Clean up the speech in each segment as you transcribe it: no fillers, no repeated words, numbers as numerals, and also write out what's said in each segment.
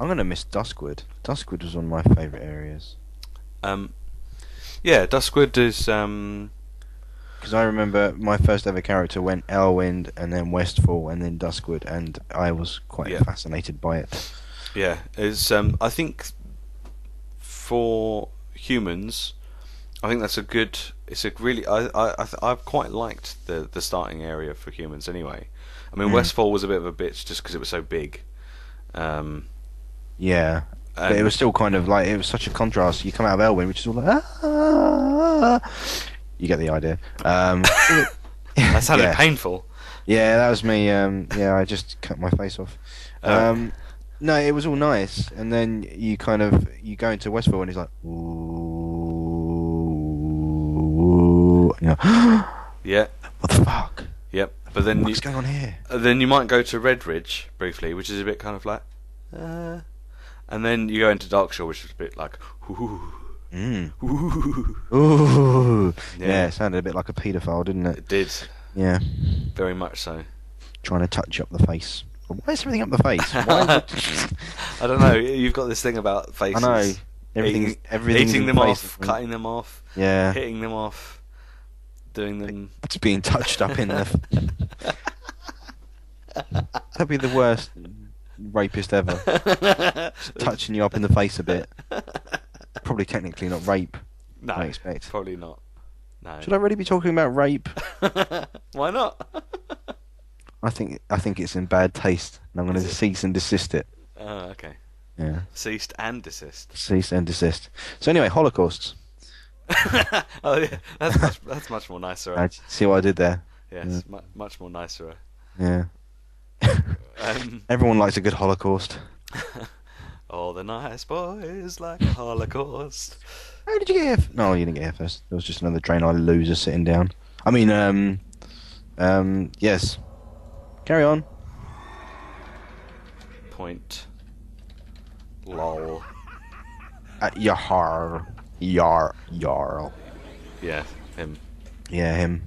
I'm gonna miss Duskwood. Duskwood was one of my favourite areas Um, yeah, Duskwood is because I remember my first ever character went Elwind and then Westfall and then Duskwood, and I was quite yeah, fascinated by it. yeah. Is I think for humans, I think that's a good. It's a really. I've quite liked the starting area for humans anyway. I mean, Mm. Westfall was a bit of a bitch just because it was so big. Um, Yeah, but it was and still kind of like it was such a contrast. You come out of Elwind, which is all like ah, you get the idea. that sounded Yeah, painful. yeah, that was me. Yeah, I just cut my face off. Uh, Um, no, it was all nice, and then you go into Westfall, and it's like ooh, and you're yeah, what the fuck? yep. But then What's going on here? then you might go to Redridge briefly, which is a bit kind of like, uh, and then you go into Darkshire, which is a bit like, ooh, Mm. ooh. Ooh, yeah, Yeah, it sounded a bit like a paedophile, didn't it? it did Yeah, very much so. trying to touch you up the face. Why is everything up the face? Why is it... I don't know. You've got this thing about I know. faces. Everything's Eating in them the face. off, cutting them off, Yeah, hitting them off, doing them. it's being touched up in the. That'd be the worst rapist ever. Just touching you up in the face a bit. Probably technically not rape, I No, expect. probably not. No. Should I really be talking about rape? Why not? I think it's in bad taste, and I'm going Is to it? cease and desist it. Oh, okay. Yeah, Ceased and desist. cease and desist. So anyway, holocausts. Oh yeah, that's much more nicer. I see what I did there. Yeah. Yes, much more nicer. Yeah. Um, Everyone likes a good holocaust. all the nice boys like a Holocaust. How did you get here? No, you didn't get here first. There was just another Draenei loser sitting down. I mean, yes. Carry on. Point. Lol. Yar. Yarl. Yeah, him. Yeah, him.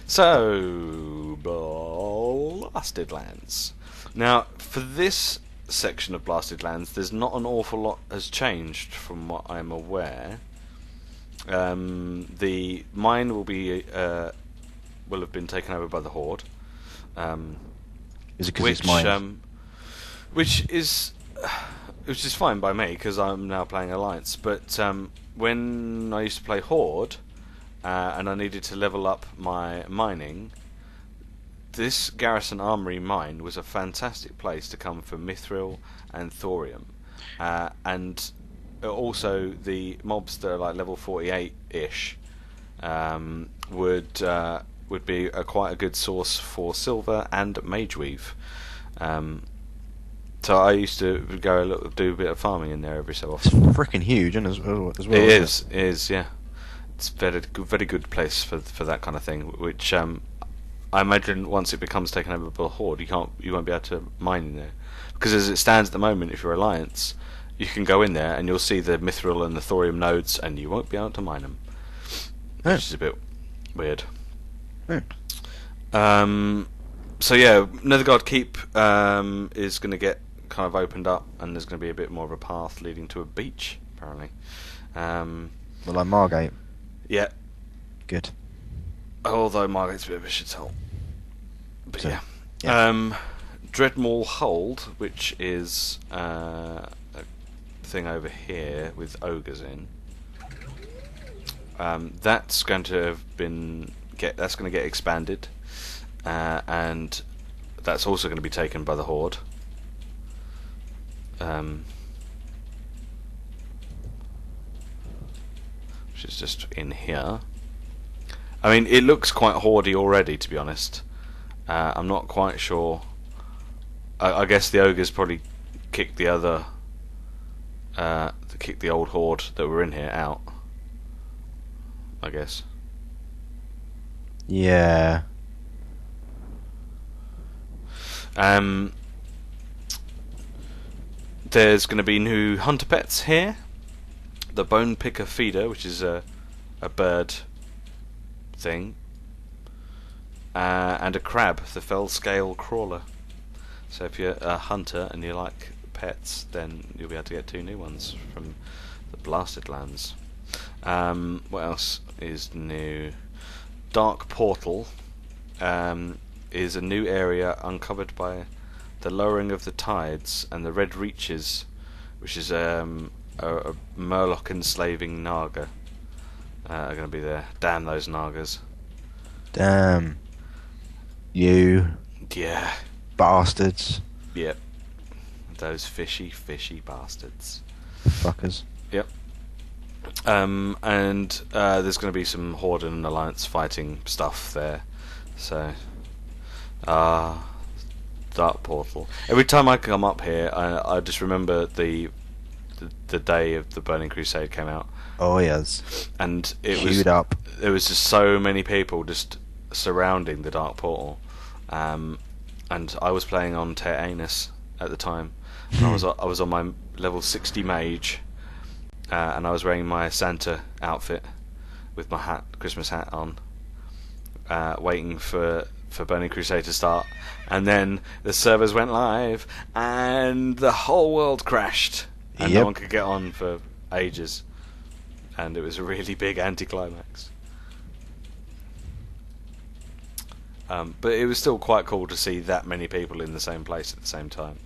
So, Blasted Lands. Now, for this section of Blasted Lands, there's not an awful lot has changed from what I'm aware. The mine will have been taken over by the Horde, um, Is it because it's which mine? which is which is fine by me because I'm now playing Alliance. But when I used to play Horde and I needed to level up my mining, this Garrison Armory mine was a fantastic place to come for Mithril and Thorium, and also the mobs that are like level 48-ish would be quite a good source for silver and mageweave. Um, so I used to do a bit of farming in there every so It's often. freaking huge, and as well, It isn't is, it is, yeah. It's very good place for that kind of thing. Which I imagine once it becomes taken over by the Horde, you won't be able to mine in there, because as it stands at the moment, if you're Alliance, you can go in there and you'll see the Mithril and the Thorium nodes, and you won't be able to mine them, it? which is a bit weird. Yeah. So yeah, Netherguard Keep is going to get kind of opened up, and there's going to be a bit more of a path leading to a beach, apparently. Well, like Margate. Yeah, Good. although Margate's a bit of a shithole. But So, yeah. yeah. Dreadmaul Hold, which is a thing over here with ogres in. That's going to have that's going to get expanded, and that's also going to be taken by the Horde. Which is just in here. I mean, it looks quite hoardy already, to be honest. I'm not quite sure. I guess the ogres probably kicked the other, kicked the old horde that were in here out. I guess. Yeah. Um, there's going to be new hunter pets here. The Bone Picker Feeder, which is a bird thing, and a crab, the Fell Scale Crawler. So if you're a hunter and you like pets, then you'll be able to get 2 new ones from the Blasted Lands. What else is new? Dark Portal is a new area uncovered by the lowering of the tides and the Red Reaches, which is a Murloc enslaving Naga are going to be there. Damn those Nagas. Damn. You Yeah. bastards. Yep. Those fishy bastards. Fuckers. Yep. And there's going to be some Horde and Alliance fighting stuff there. So, Dark Portal. Every time I come up here, I just remember the day of the Burning Crusade came out. Oh yes. And it Queued was up. There was just so many people just surrounding the Dark Portal. And I was playing on Ter Anus at the time. And I was on my level 60 mage, and I was wearing my Santa outfit with my Christmas hat on, waiting for Burning Crusade to start. And then the servers went live, and the whole world crashed, and no one could get on for ages. And it was a really big anticlimax. But it was still quite cool to see that many people in the same place at the same time.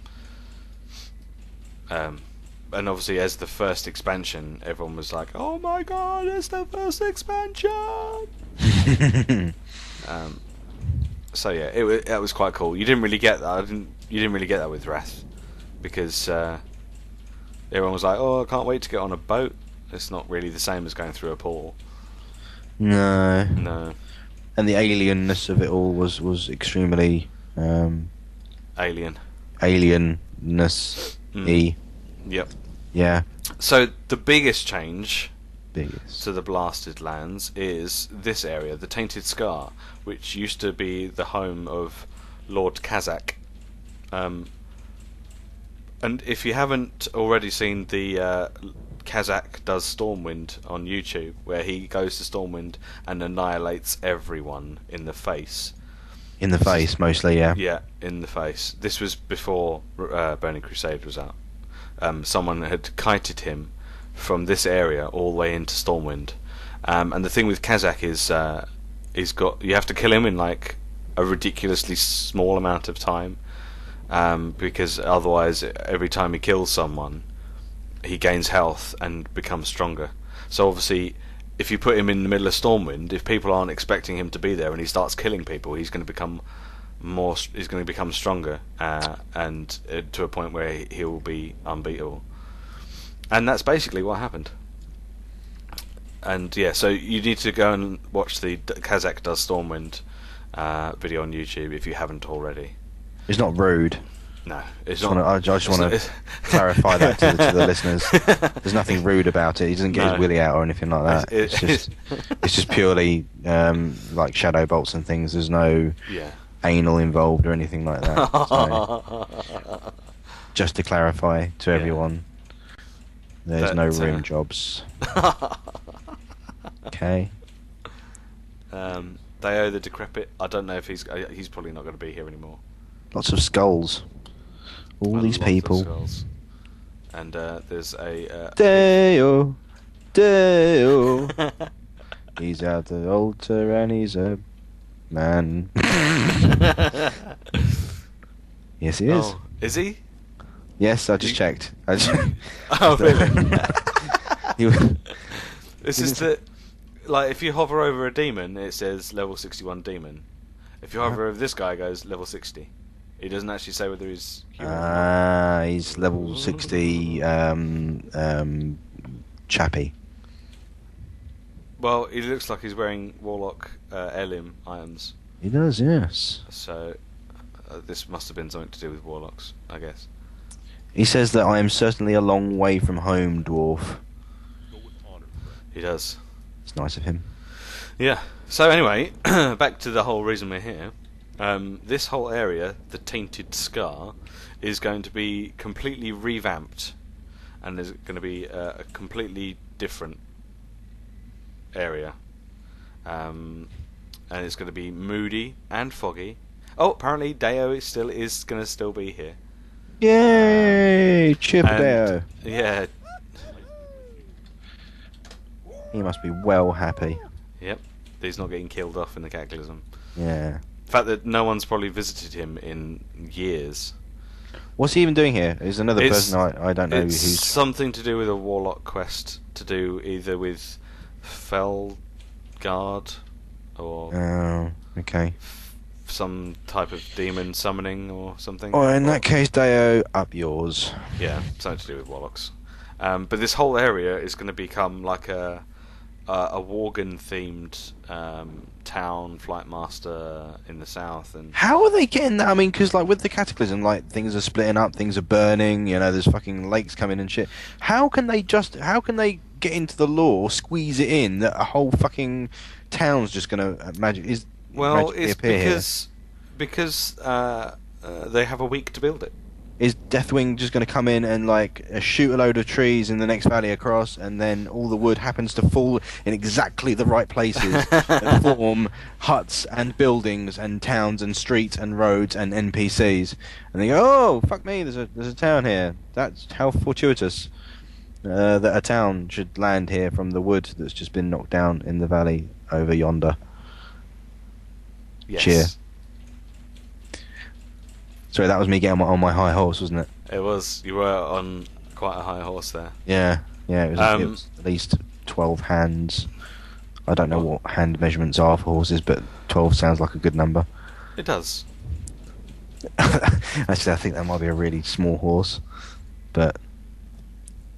And obviously, as the first expansion, everyone was like, "Oh my god, it's the first expansion!" So yeah, that was quite cool. You didn't really get that. You didn't really get that with Wrath, because everyone was like, "Oh, I can't wait to get on a boat." It's not really the same as going through a portal. No. No. And the alienness of it all was extremely Alien. alienness. Yep. Yeah. So the biggest change Biggest. to the Blasted Lands is this area, the Tainted Scar, which used to be the home of Lord Kazakh. And if you haven't already seen the Kazakh Does Stormwind on YouTube, where he goes to Stormwind and annihilates everyone in the face. In the face, mostly, yeah. Yeah, in the face. This was before Burning Crusade was out. Someone had kited him from this area all the way into Stormwind. And the thing with Kazakh is you have to kill him in like a ridiculously small amount of time, because otherwise every time he kills someone he gains health and becomes stronger. So obviously if you put him in the middle of Stormwind, if people aren't expecting him to be there and he starts killing people, he's going to become stronger, and to a point where he will be unbeatable. And that's basically what happened. And yeah, so you need to go and watch the Kazakh Does Stormwind video on YouTube if you haven't already. It's not rude. No, it's not. I just want to clarify that to the listeners. There's nothing rude about it. He doesn't get his willy out or anything like that. It's just purely like shadow bolts and things. There's no anal involved or anything like that. So, just to clarify to everyone, there's no room jobs. Okay. Theo the Decrepit. I don't know if he's probably not going to be here anymore. Lots of skulls. All these people. Skulls. And there's a Deo. He's at the altar and he's a man. Yes, he is. Oh, is he? Yes, I just checked. Oh, really? This is the... Like, if you hover over a demon, it says level 61 demon. If you hover over this guy, it goes level 60. It doesn't actually say whether he's human or not. He's level 60 chappy. Well, he looks like he's wearing Warlock heirloom items. He does, yes. So, this must have been something to do with Warlocks, I guess. He says that I am certainly a long way from home, dwarf. He does. It's nice of him. Yeah. So anyway, back to the whole reason we're here. This whole area, the Tainted Scar, is going to be completely revamped, and there's going to be a completely different area. And it's going to be moody and foggy. Oh, apparently Deo is going to still be here. Yay! Chippendale. Yeah. He must be well happy. Yep. He's not getting killed off in the Cataclysm. Yeah. The fact that no one's probably visited him in years. What's he even doing here? Is another person I don't know it's who's... something to do with a warlock quest to do either with Felguard or... Oh, okay. Some type of demon summoning or something. Oh, in that case, Deo, up yours. Yeah, something to do with warlocks. But this whole area is going to become like a Worgen themed town, flight master in the south. And how are they getting that? I mean, because like with the Cataclysm, like things are splitting up, things are burning. You know, there's fucking lakes coming and shit. How can they get into the lore, squeeze it in that a whole fucking town's just gonna magically appear because they have a week to build it. Is Deathwing just going to come in and like shoot a load of trees in the next valley across, and then all the wood happens to fall in exactly the right places and form huts and buildings and towns and streets and roads and NPCs? And they go, "Oh, fuck me! There's a town here. That's how fortuitous that a town should land here from the wood that's just been knocked down in the valley over yonder." Yes. Cheer. Sorry, that was me getting on my high horse, wasn't it? It was. You were on quite a high horse there. Yeah. It was at least 12 hands. I don't know what hand measurements are for horses, but 12 sounds like a good number. It does. Actually, I think that might be a really small horse, but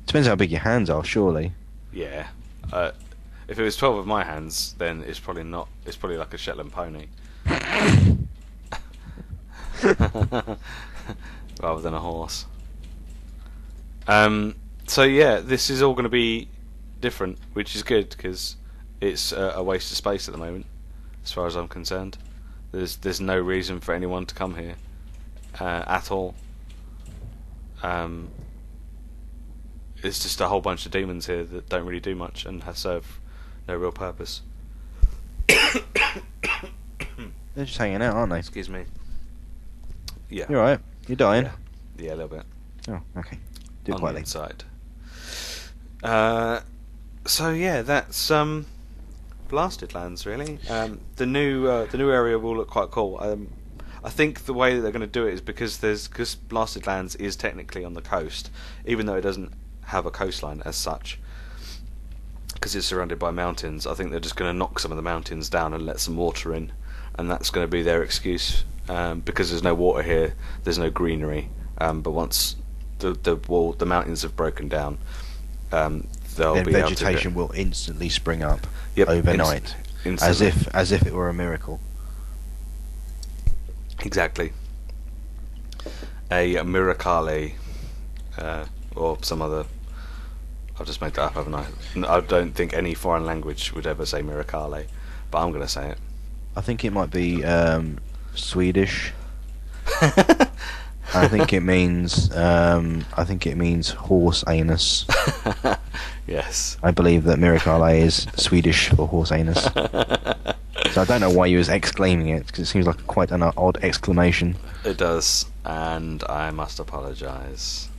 depends how big your hands are, surely. Yeah. If it was 12 of my hands, then it's probably not. It's probably like a Shetland pony. Rather than a horse. So yeah, this is all going to be different, which is good because it's a waste of space at the moment, as far as I'm concerned. There's no reason for anyone to come here at all. It's just a whole bunch of demons here that don't really do much and serve no real purpose. They're just hanging out, aren't they? Excuse me. Yeah. You're right. You're dying. Yeah, a little bit. Oh, okay. Do it on quietly. the inside. So yeah, that's Blasted Lands really. The new area will look quite cool. I think the way that they're going to do it is because Blasted Lands is technically on the coast, even though it doesn't have a coastline as such. Because it's surrounded by mountains, I think they're just going to knock some of the mountains down and let some water in, and that's going to be their excuse. Because there's no water here, there's no greenery. But once the mountains have broken down, they'll be vegetation will instantly spring up. Yep, overnight, instantly. as if it were a miracle. Exactly. A miracale, or some other. I've just made that up, haven't I? I don't think any foreign language would ever say miracale, but I'm going to say it. I think it might be Swedish. I think it means horse anus. Yes. I believe that miracale is Swedish for horse anus. So I don't know why you was exclaiming it, because it seems like quite an odd exclamation. It does, and I must apologise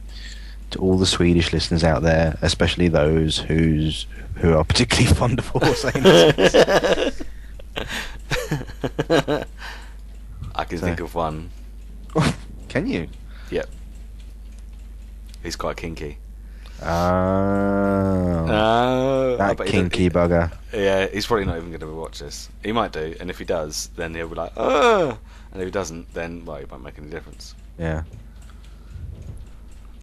to all the Swedish listeners out there, especially those who are particularly fond of horse anus. I can think of one. Can you? Yep. He's quite kinky. That kinky bugger. Yeah, he's probably not even going to watch this. He might do, and if he does, then he'll be like, "Oh!" And if he doesn't, then, well, it won't make any difference. Yeah.